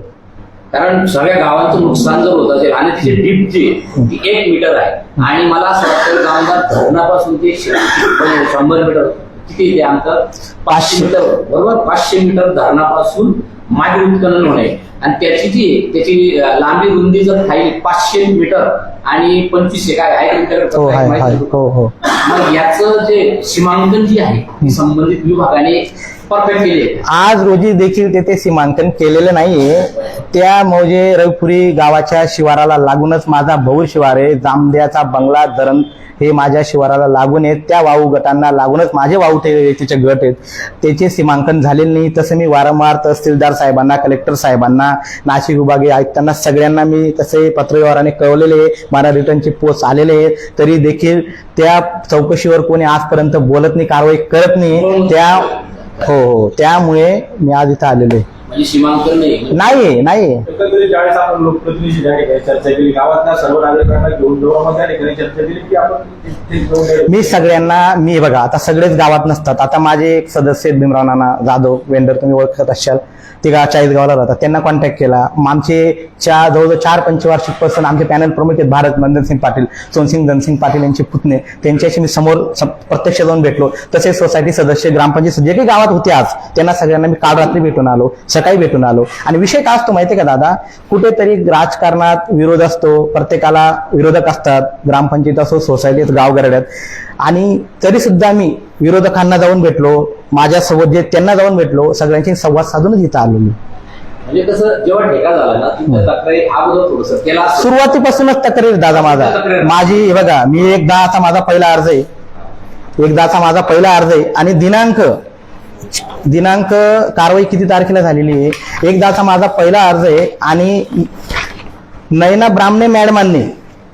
कारण सगळ्या गावांचं नुकसान जर होत असेल आणि तिची डीप जी ती 1 मीटर आहे आणि मला असं वाटतं गावांना धरणापासून ते 100 मीटर किती ते अंतर 500 मीटर, बरोबर. 500 मीटर धरणापासून मागे उत्खनन होणे आणि त्याची लांबी रुंदी जर खाली 500 मीटर आणि 25 काय आहे मग याचं जे सीमांकन जी आहे संबंधित विभागाने परफेक्ट केले. आज रोजी देखील तेथे सीमांकन केलेलं नाहीये. त्या मौजे रविपुरी गावाच्या शिवाराला लागूनच माझा भौर शिवार आहे. जामद्याचा बंगला धरण हे माझ्या शिवाराला लागून आहेत. त्या वाहू गटांना लागूनच माझे वाहू तिचे गट आहेत. त्याचे सीमांकन झालेले नाही. तसं मी वारंवार तहसीलदार साहेबांना, कलेक्टर साहेबांना, नाशिक विभागीय आयुक्तांना सगळ्यांना मी तसे पत्रव्यवहाराने कळवलेले आहे. मला रिटर्नची पोस्ट आलेले आहेत. तरी देखील त्या चौकशीवर कोणी आजपर्यंत बोलत नाही, कारवाई करत नाही. हो, त्यामुळे मी आज इथं आलेलो आहे. सीमांकन नाही. एकंदरीत ज्यावेळेस आपण लोकप्रतिनिधी त्या ठिकाणी चर्चा केली, गावातल्या सर्व नागरिकांना घेऊन जेव्हा त्या ठिकाणी चर्चा केली की आपण मी सगळ्यांना, मी बघा आता सगळेच गावात नसतात. आता माझे एक सदस्य आहेत भीमराव नाना जाधव, वेंडर, तुम्ही ओळखत असाल, ते चाळीसगावला राहतात. त्यांना कॉन्टॅक्ट केला. आमचे जवळजवळ 4 पंचवार्षिक पर्सन आमचे पॅनल प्रमुख आहेत, भारत मंदनसिंग पाटील, सोनसिंग धनसिंग पाटील यांचे पुतणे, त्यांच्याशी मी समोर प्रत्यक्ष जाऊन भेटलो. तसेच सोसायटी सदस्य, ग्रामपंचायत जे काही गावात होते आज, त्यांना सगळ्यांना मी काल रात्री भेटून आलो, सकाळी भेटून आलो. आणि विषय काय असतो माहितीये का दादा, कुठेतरी राजकारणात विरोध असतो, प्रत्येकाला विरोधक असतात, ग्रामपंचायत असो, सोसायटीत, गावगरड्यात. आणि तरी सुद्धा मी विरोधकांना जाऊन भेटलो, माझ्यासोबत जे त्यांना जाऊन भेटलो, सगळ्यांशी संवाद साधूनच इथं आलो मी. म्हणजे कसं जेव्हा ठेका झाला ना तुमच्या तक्रारी अगोदर थोडंसं केला, सुरुवातीपासूनच तक्रार दादा माझी बघा, मी 1/10 माझा पहिला अर्ज आहे, 1/10 माझा पहिला अर्ज आहे. आणि दिनांक कारवाई किती तारखेला झालेली आहे, 1/10 माझा पहिला अर्ज आहे. आणि नयना ब्राह्मणे मॅडमांनी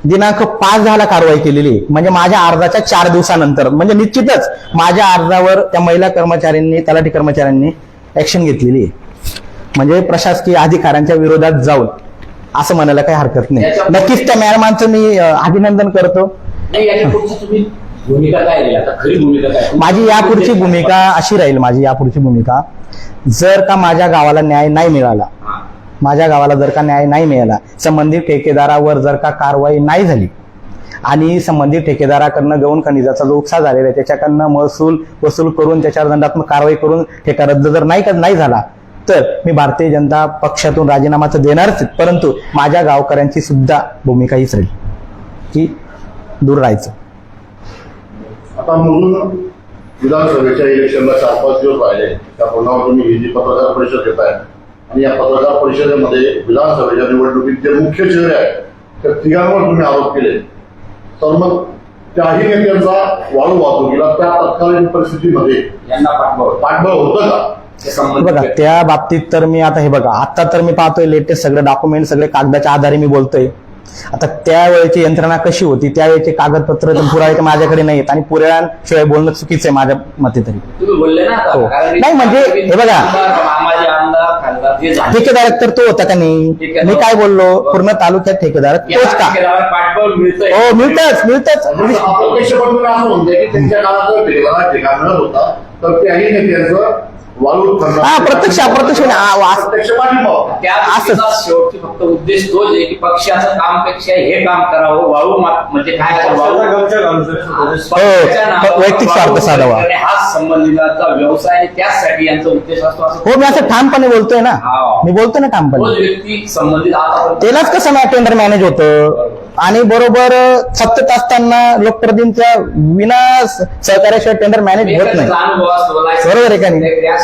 दिनांक 5/10 कारवाई केलेली आहे. म्हणजे माझ्या अर्जाच्या 4 दिवसानंतर. म्हणजे निश्चितच माझ्या अर्जावर त्या महिला कर्मचाऱ्यांनी, तलाठी कर्मचाऱ्यांनी ऍक्शन घेतलेली आहे. म्हणजे प्रशासकीय अधिकाऱ्यांच्या विरोधात जाऊन असं म्हणायला काही हरकत नाही. नक्कीच त्या मॅडमांचं मी अभिनंदन करतो. नाही, याच्या पुढची तुम्ही भूमिका काय दिली आता, खरी भूमिका काय माझी यापुढची भूमिका अशी राहील, माझी यापुढची भूमिका, जर का माझ्या गावाला न्याय नाही मिळाला, माझ्या गावाला जर का न्याय नाही मिळाला, संबंधित ठेकेदारावर जर का कारवाई नाही झाली आणि संबंधित ठेकेदाराकडनं गौण खनिजाचा जो उपसा झालेला आहे त्याच्याकडनं महसूल वसूल करून त्याच्यावर दंडात्मक कारवाई करून ठेका रद्द जर नाही झाला तर मी भारतीय जनता पक्षातून राजीनामा तर देणारच, परंतु माझ्या गावकऱ्यांची सुद्धा भूमिका हीच राहील की दूर राहायचं. आता म्हणून विधानसभेच्या इलेक्शनला 4-5 दिवस राहिले, त्या कोणावर तुम्ही ही जी पत्रकार परिषद घेत आहे आणि या पत्रकार परिषदेमध्ये विधानसभेच्या निवडणुकीत जे मुख्य चेहरे आहेत त्या तिघांवर तुम्ही आरोप केले, तर मग त्याही नेत्यांचा वाळू वाहतुकीला त्या तत्कालीन परिस्थितीमध्ये यांना पाठबळ होतं का? बघा त्या बाबतीत तर मी आता हे बघा, आता तर मी पाहतोय लेटेस्ट सगळे डॉक्युमेंट सगळे कागदाच्या आधारे मी बोलतोय. आता त्यावेळेची यंत्रणा कशी होती, त्यावेळेचे कागदपत्र पुरावे तर माझ्याकडे नाहीत आणि पुराव्यांशिवाय बोलणं चुकीचं आहे माझ्या मते तरी. तुम्ही बोलले ना आता, हो. कारण नाही म्हणजे हे बघा, माझे आमदार खासदार जे झाले, ठेकेदार तर तो होता का नाही, मी काय बोललो, पूर्ण तालुक्यात ठेकेदार तोच का? पाठबळ मिळतंय. हो मिळतच. अप्रत्यक्षपणे तुम्ही असं म्हणते की त्यांच्या काळात जर ठेकेदाराला ठेका मिळत होता तर त्याही नेत्यांचं वाळू हा प्रत्यक्ष प्रत्यक्ष पाठिंबा होता. त्या असंच. गोष्टीचा शेवटची फक्त उद्देश तोच आहे की पक्षाचं कामपेक्षा हे काम करावं, वाळू म्हणजे काय तर वाळू पक्षाच्या नावावर वैयक्तिक स्वार्थ वाळू साधावा. करणे हाच संबंधितांचा व्यवसाय आणि त्याचसाठी यांचा उद्देश असतो असं हो मी असं ठामपणे बोलतोय ना, हा. मी बोलतोय ना तोच ठामपणे. व्यक्ती संबंधित आता त्यालाच कसं टेंडर मॅनेज होतं आणि बरोबर सत्तेत असताना लोकप्रतिनिधींच्या विना सहकार्याशिवाय टेंडर मॅनेज होत नाही. बरोबर आहे का नाही?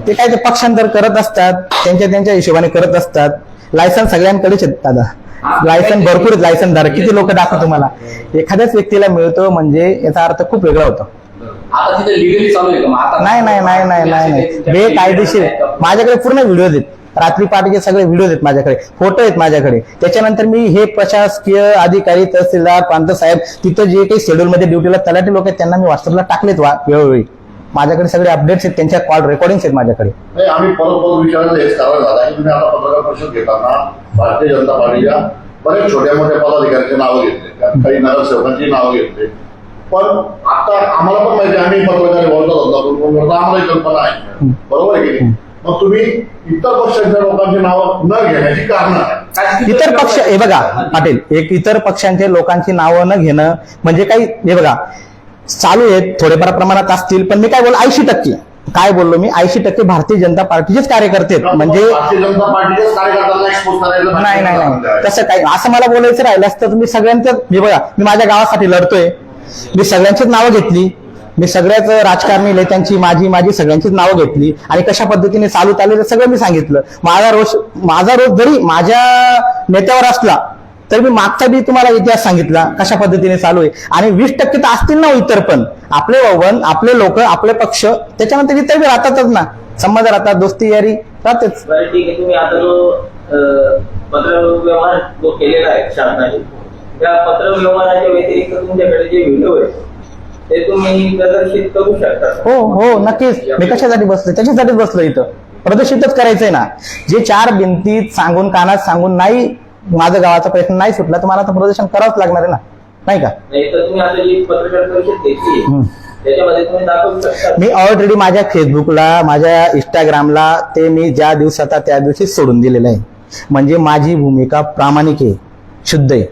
ते काय ते पक्षांतर करत असतात, त्यांच्या हिशोबाने करत असतात. लायसन्स सगळ्यांकडेच आहेत दादा, लायसन्स भरपूर आहेत लायसन्सधारक. किती लोक दाखवा तुम्हाला, एखाद्याच व्यक्तीला मिळतो म्हणजे याचा अर्थ खूप वेगळा होतो. आता तिथे लिगली चालू आहे का मग आता? नाही बेकायदेशीर. माझ्याकडे पूर्ण व्हिडिओ आहेत, रात्री पाठीचे सगळे व्हिडिओ आहेत माझ्याकडे, फोटो आहेत माझ्याकडे. त्याच्यानंतर मी हे प्रशासकीय अधिकारी तहसीलदार प्रांत साहेब तिथं जे काही शेड्यूल मध्ये ड्युटीला तलाठी लोक आहेत त्यांना मी व्हॉट्सअपला टाकलेत वेळोवेळी. माझ्याकडे सगळे अपडेट्स आहेत, त्यांच्या कॉल रेकॉर्डिंग्स आहेत माझ्याकडे. नाही आम्ही परत विचारायला हेच कारण झाला की तुम्ही आता पत्रकार परिषद घेताना भारतीय जनता पार्टीच्या बरेच छोट्या मोठ्या पदाधिकाऱ्यांची नावं घेतले, काही नगरसेवकांची नावं घेतले. पण आता आम्हाला पण माहिती आहे, आम्ही पत्रकार बोलतो आम्हाला कल्पना आहे, बरोबर आहे की नाही? मग तुम्ही इतर पक्षांच्या लोकांची नावं न घेण्याची कारण आहे. इतर पक्ष हे बघा पाटील, एक इतर पक्षांच्या लोकांची नावं न घेणं म्हणजे काही हे बघा चालू आहेत, थोडेफार प्रमाणात असतील, पण मी काय बोललो 80% काय बोललो मी 80% भारतीय जनता पार्टीचेच कार्यकर्ते आहेत. म्हणजे भारतीय जनता पार्टीच्याच कार्यकर्त्यांना एक्सपोज करायचं नाही तसं काही असं मला बोलायचं राहिलं असतं तर मी सगळ्यांचं हे बघा, मी माझ्या गावासाठी लढतोय, मी सगळ्यांचीच नावं घेतली, मी सगळ्याच राजकारणी नेत्यांची माझी सगळ्यांचीच नावं घेतली आणि कशा पद्धतीने चालू आलेलं सगळं मी सांगितलं. माझा रोष जरी माझ्या नेत्यावर असला तर मी मागचा बी तुम्हाला इतिहास सांगितला कशा पद्धतीने चालू आहे. आणि 20% तर असतील ना इतर पण, आपले ववन आपले लोक आपले पक्ष, त्याच्यानंतर इतर बी राहतातच ना, संबंध राहतात, दोस्ती यारी राहतेच. बरं ठीक आहे, तुम्ही आता जो पत्रव्यवहार जो केलेला आहे शासनाने, त्या पत्रव्यवहाराच्या व्यतिरिक्त तुमच्याकडे जे व्हिडिओ आहे ते तुम्ही प्रदर्शित करू शकता. हो नक्कीच. मी कशासाठी बसलोय, त्याच्यासाठीच बसलो इथं, प्रदर्शितच करायचंय ना. जे 4 भिंतीत सांगून कानात सांगून नाही माझा गावाचा प्रश्न नाही सुटला तर मला तर प्रदर्शन करावंच लागणार आहे ना, नाही का? नाही तर तुम्ही आता जी पत्रकार परिषद घेतली त्याच्यामध्ये तुम्ही दाखवू शकता. मी ऑलरेडी माझ्या फेसबुकला माझ्या इंस्टाग्रामला ते मी ज्या दिवसाचा त्या दिवशी सोडून दिलेलं आहे. म्हणजे माझी भूमिका प्रामाणिक आहे, शुद्ध आहे,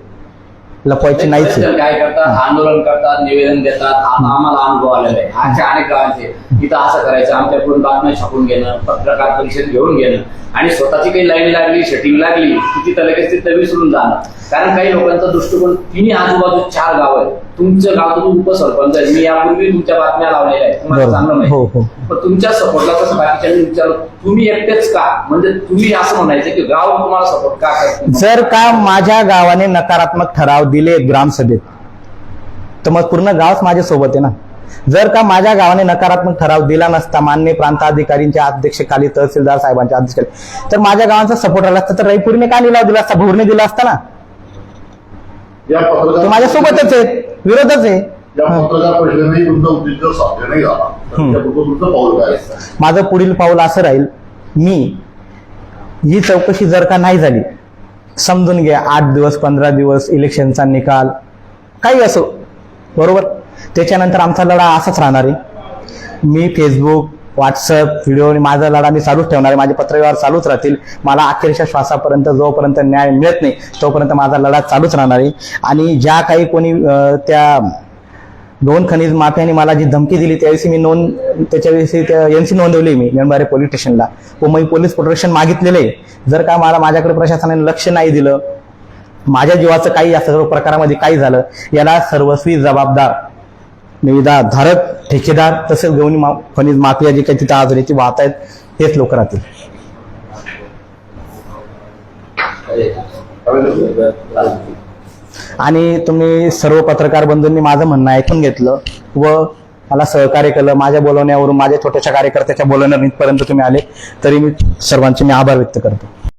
लपवायची नाहीच आहे. काय करतात, आंदोलन करतात, निवेदन देतात. आता आम्हाला अनुभव आलेला आहे आजच्या अनेक गावांचे, इथं असं करायचं, आमच्याकडून बातम्या छापून घेणं, पत्रकार परिषद घेऊन घेणं आणि स्वतःची काही लाईन लागली, सेटिंग लागली तिथं लगेच तिथं विसरून जाणं. कारण काही लोकांचा दृष्टिकोन, तिन्ही आजूबाजू 4 गाव आहेत, तुमचं गाव तुम्ही उपसरपंच आहे, मी यापूर्वी तुमच्या बातम्या लावलेल्या आहेत, तुम्हाला चांगलं माहिती. पण तुमच्या सपोर्टला कसं बाकीच्यांनी विचारलं तुम्ही एकटेच का, म्हणजे तुम्ही असं म्हणायचं की गाव तुम्हाला सपोर्ट का करतं. जर का माझ्या गावाने नकारात्मक ठराव दिले ग्रामसभेत तर मग पूर्ण गावच माझ्या सोबत आहे ना. जर का माझ्या गावाने नकारात्मक ठराव दिला नसता मान्य प्रांताधिकारींच्या अध्यक्षखाली तहसीलदार साहेबांच्या अध्यक्षखाली तर माझ्या गावांचा सपोर्ट आला असता तर रईपुरीने का निलाव दिला असता, भोरने दिला असता ना. ते माझ्यासोबतच आहेत, विरोधच आहे. या पत्रकार परिषदेने तुमचं उद्दिष्ट साध्य नाही झाला, तुमचं पाऊल काय? माझं पुढील पाऊल असं राहील, मी ही चौकशी जर का नाही झाली, समजून घ्या 8 दिवस 15 दिवस इलेक्शनचा निकाल काही असो, बरोबर, त्याच्यानंतर आमचा लढा असाच राहणार आहे. मी फेसबुक, व्हॉट्सअप, व्हिडिओ माझा लढा मी चालूच ठेवणार आहे. माझे पत्रव्यवहार चालूच राहतील. मला अखेरच्या श्वासापर्यंत जोपर्यंत न्याय मिळत नाही तोपर्यंत माझा लढा चालूच राहणार आहे. आणि ज्या काही कोणी त्या दोन खनिज माफियांनी मला जी धमकी दिली त्याविषयी मी त्याच्याविषयी एनसी नोंदवली मी मेंढपारे पोलीस स्टेशनला व मी पोलीस प्रोटेक्शन मागितलेलं आहे. जर का माझ्याकडे प्रशासनाने लक्ष नाही दिलं, माझ्या जीवाचं काही या सर्व प्रकारामध्ये काही झालं, याला सर्वस्वी जबाबदार निविदाधारक, ठेकेदार तसेच गवणी खनिज माफिया जी काही तिथं आज रेती वाहत आहेत हेच लोक राहतील. आणि तुम्ही सर्व पत्रकार बंधूंनी माझं म्हणणं ऐकून घेतलं व मला सहकार्य केलं. माझ्या बोलवण्यावरून, माझ्या छोट्याशा कार्यकर्त्याच्या बोलवण्यावर इथपर्यंत तुम्ही आले, तरी मी सर्वांचे आभार व्यक्त करतो.